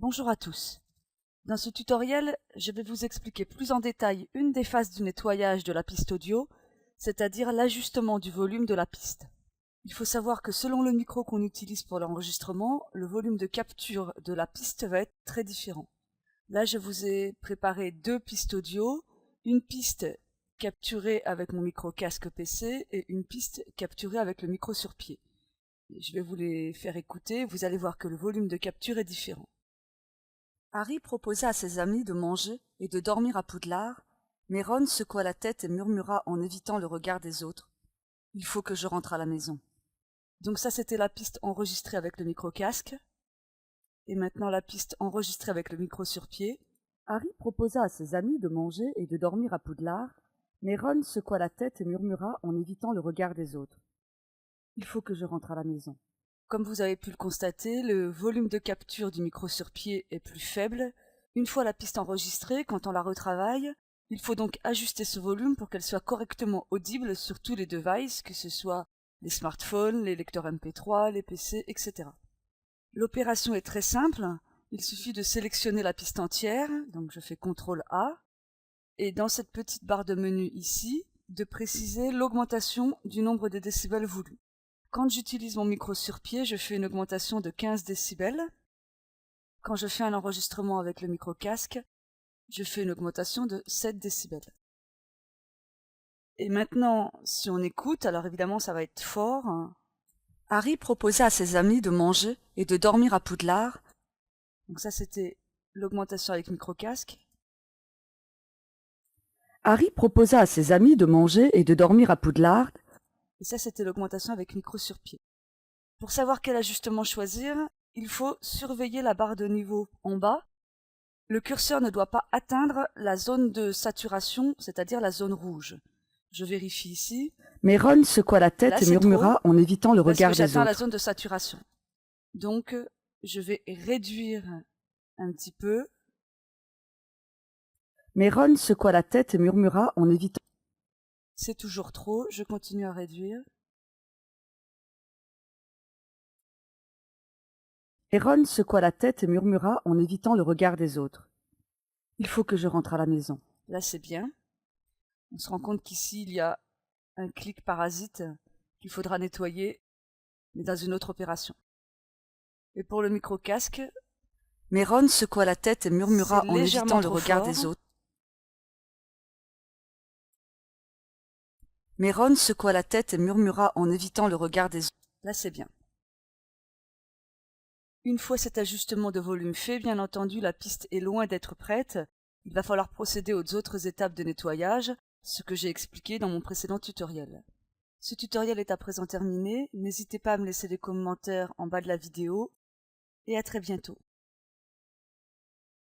Bonjour à tous. Dans ce tutoriel, je vais vous expliquer plus en détail une des phases du nettoyage de la piste audio, c'est-à-dire l'ajustement du volume de la piste. Il faut savoir que selon le micro qu'on utilise pour l'enregistrement, le volume de capture de la piste va être très différent. Là, je vous ai préparé deux pistes audio, une piste capturée avec mon micro casque PC et une piste capturée avec le micro sur pied. Je vais vous les faire écouter, vous allez voir que le volume de capture est différent. Harry proposa à ses amis de manger et de dormir à Poudlard, mais Ron secoua la tête et murmura en évitant le regard des autres. « Il faut que je rentre à la maison. » Donc ça, c'était la piste enregistrée avec le micro-casque. Et maintenant la piste enregistrée avec le micro sur pied. Harry proposa à ses amis de manger et de dormir à Poudlard, mais Ron secoua la tête et murmura en évitant le regard des autres. « Il faut que je rentre à la maison. » Comme vous avez pu le constater, le volume de capture du micro sur pied est plus faible. Une fois la piste enregistrée, quand on la retravaille, il faut donc ajuster ce volume pour qu'elle soit correctement audible sur tous les devices, que ce soit les smartphones, les lecteurs MP3, les PC, etc. L'opération est très simple. Il suffit de sélectionner la piste entière, donc je fais CTRL A, et dans cette petite barre de menu ici, de préciser l'augmentation du nombre de décibels voulus. Quand j'utilise mon micro sur pied, je fais une augmentation de 15 décibels. Quand je fais un enregistrement avec le micro casque, je fais une augmentation de 7 décibels. Et maintenant, si on écoute, alors évidemment ça va être fort. Harry proposa à ses amis de manger et de dormir à Poudlard. Donc ça c'était l'augmentation avec micro casque. Harry proposa à ses amis de manger et de dormir à Poudlard. Et ça c'était l'augmentation avec micro sur pied. Pour savoir quel ajustement choisir, il faut surveiller la barre de niveau en bas. Le curseur ne doit pas atteindre la zone de saturation, c'est-à-dire la zone rouge. Je vérifie ici. Mais Ron secoua la tête et murmura en évitant le regard des autres. J'atteins la zone de saturation. Donc, je vais réduire un petit peu. Mais Ron secoua la tête et murmura en évitant. C'est toujours trop, je continue à réduire. Et Ron secoua la tête et murmura en évitant le regard des autres. « Il faut que je rentre à la maison. » Là, c'est bien. On se rend compte qu'ici, il y a un clic parasite qu'il faudra nettoyer, mais dans une autre opération. Et pour le micro-casque, mais Ron secoua la tête et murmura en évitant le regard des autres. Mais Ron secoua la tête et murmura en évitant le regard des autres. Là, c'est bien. Une fois cet ajustement de volume fait, bien entendu, la piste est loin d'être prête. Il va falloir procéder aux autres étapes de nettoyage, ce que j'ai expliqué dans mon précédent tutoriel. Ce tutoriel est à présent terminé. N'hésitez pas à me laisser des commentaires en bas de la vidéo. Et à très bientôt.